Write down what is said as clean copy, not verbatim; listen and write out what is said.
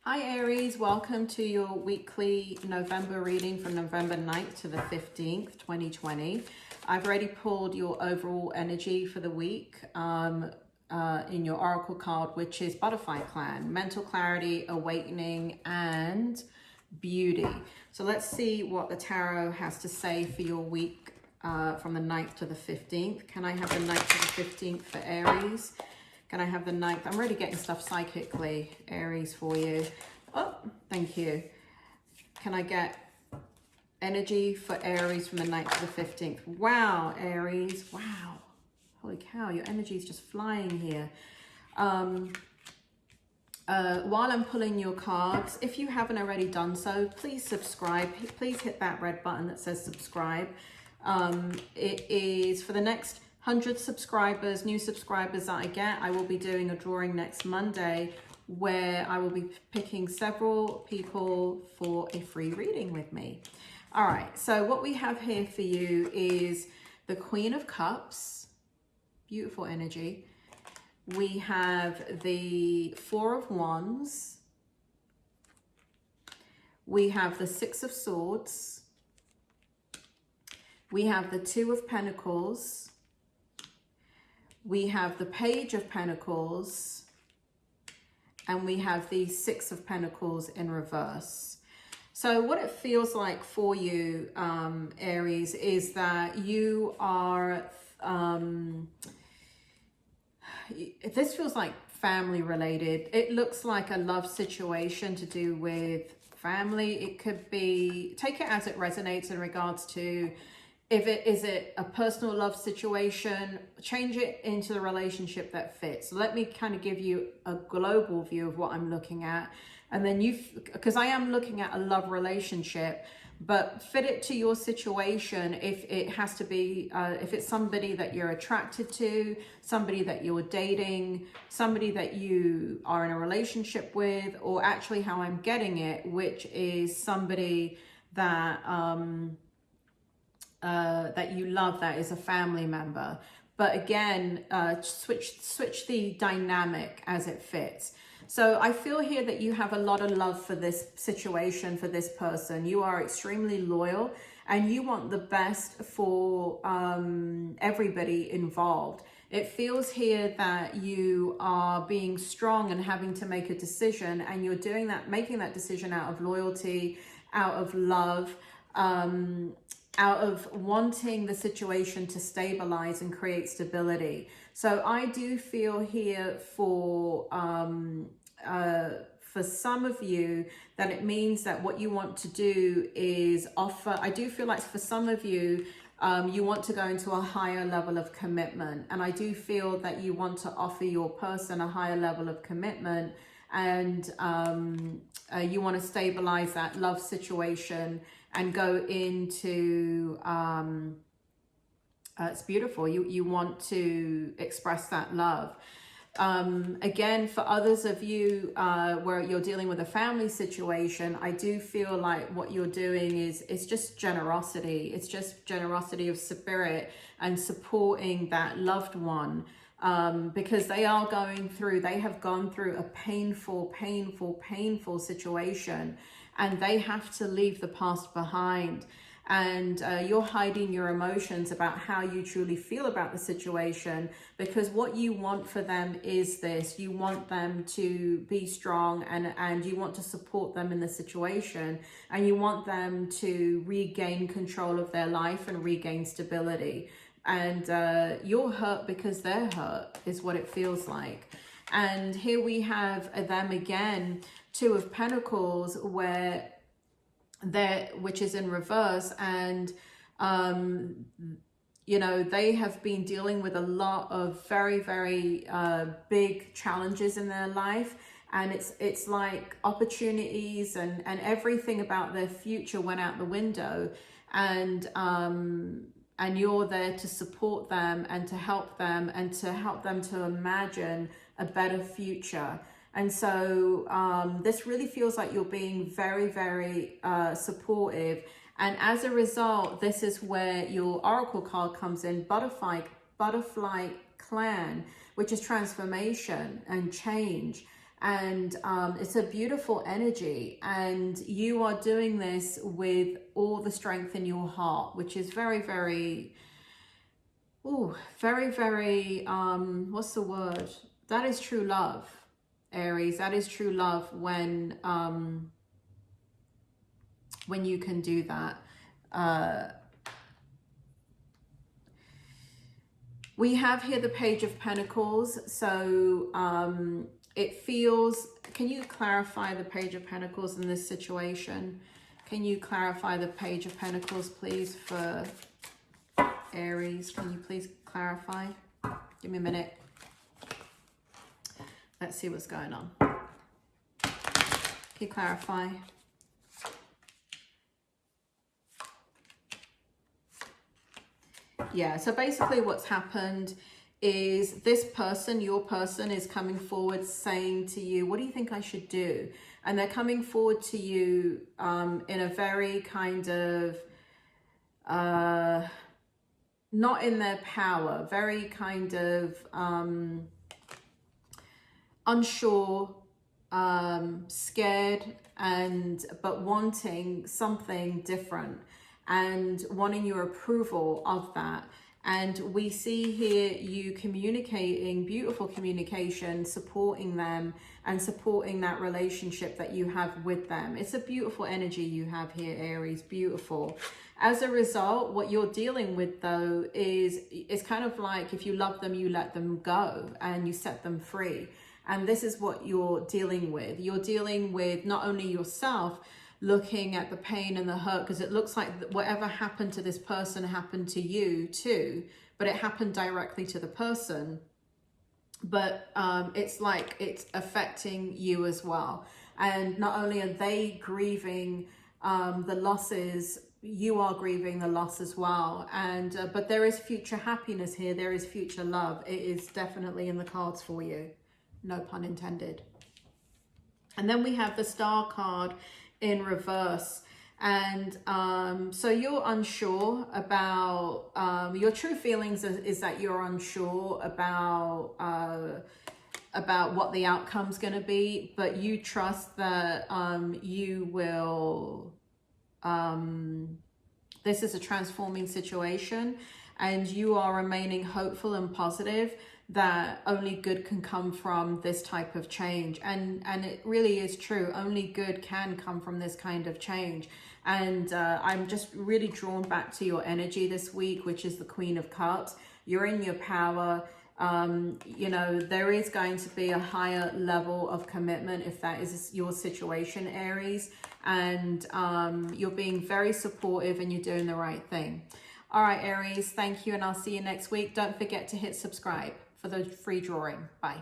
Hi Aries, welcome to your weekly November reading from November 9th to the 15th, 2020. I've already pulled your overall energy for the week in your oracle card, which is Butterfly Clan, mental clarity, awakening, and beauty. So let's see what the tarot has to say for your week from the 9th to the 15th. Can I have the 9th to the 15th for Aries? Can I have the 9th? I'm already getting stuff psychically, Aries, for you. Oh, thank you. Can I get energy for Aries from the 9th to the 15th? Wow, Aries. Wow. Holy cow, your energy is just flying here. While I'm pulling your cards, if you haven't already done so, please subscribe. Please hit that red button that says subscribe. It is for the next 100 subscribers, new subscribers that I get, I will be doing a drawing next Monday where I will be picking several people for a free reading with me. All right, so what we have here for you is the Queen of Cups, beautiful energy. We have the Four of Wands. We have the Six of Swords. We have the Two of Pentacles. We have the Page of Pentacles, and we have the Six of Pentacles in reverse. So what it feels like for you, Aries, is that you are, this feels like family related. It looks like a love situation to do with family. It could be, take it as it resonates in regards to, if it is it a personal love situation, change it into the relationship that fits. Let me kind of give you a global view of what I'm looking at. And then because I am looking at a love relationship, but fit it to your situation. If it has to be, if it's somebody that you're attracted to, somebody that you're dating, somebody that you are in a relationship with, or actually how I'm getting it, which is somebody that, that you love, that is a family member. But again, switch the dynamic as it fits. So I feel here that you have a lot of love for this situation, for this person. You are extremely loyal and you want the best for everybody involved. It feels here that you are being strong and having to make a decision, and you're doing that, making that decision out of loyalty, out of love, out of wanting the situation to stabilize and create stability. So I do feel here for some of you that it means that what you want to do is offer, I do feel like for some of you, you want to go into a higher level of commitment. And I do feel that you want to offer your person a higher level of commitment, and you want to stabilize that love situation and go into, it's beautiful. You want to express that love. Again, for others of you where you're dealing with a family situation, I do feel like what you're doing is just generosity. It's just generosity of spirit and supporting that loved one. Because they have gone through a painful situation, and they have to leave the past behind. And you're hiding your emotions about how you truly feel about the situation, because what you want for them is this. You want them to be strong, and you want to support them in the situation, and you want them to regain control of their life and regain stability. And you're hurt because they're hurt, is what it feels like. And here we have them again, Two of Pentacles, which is in reverse. And, you know, they have been dealing with a lot of very, very big challenges in their life. And it's like opportunities and everything about their future went out the window. And you're there to support them and to help them to imagine a better future. And so this really feels like you're being very, very supportive. And as a result, this is where your oracle card comes in, Butterfly Clan, which is transformation and change. And it's a beautiful energy, and you are doing this with all the strength in your heart, which is very, very, what's the word? That is true love, Aries. That is true love when you can do that. We have here the Page of Pentacles. So it feels, can you clarify the Page of Pentacles in this situation? Can you clarify the Page of Pentacles, please, for Aries? Can you please clarify? Give me a minute. Let's see what's going on. Can you clarify? Yeah, so basically what's happened is this person, your person, is coming forward saying to you, what do you think I should do? And they're coming forward to you in a very kind of, not in their power, very kind of unsure, scared, but wanting something different and wanting your approval of that. And we see here you communicating, beautiful communication, supporting them and supporting that relationship that you have with them. It's a beautiful energy you have here, Aries, beautiful. As a result, what you're dealing with though is, it's kind of like if you love them, you let them go and you set them free. And this is what you're dealing with. You're dealing with not only yourself, looking at the pain and the hurt, because it looks like whatever happened to this person happened to you too, but it happened directly to the person. But it's like it's affecting you as well. And not only are they grieving the losses, you are grieving the loss as well. And but there is future happiness here. There is future love. It is definitely in the cards for you. No pun intended. And then we have the Star card in reverse. And so you're unsure about your true feelings is that you're unsure about what the outcome's going to be, but you trust that you will, this is a transforming situation, and you are remaining hopeful and positive that only good can come from this type of change. And it really is true. Only good can come from this kind of change. And I'm just really drawn back to your energy this week, which is the Queen of Cups. You're in your power. You know, there is going to be a higher level of commitment if that is your situation, Aries. And you're being very supportive and you're doing the right thing. All right, Aries, thank you. And I'll see you next week. Don't forget to hit subscribe for the free drawing. Bye.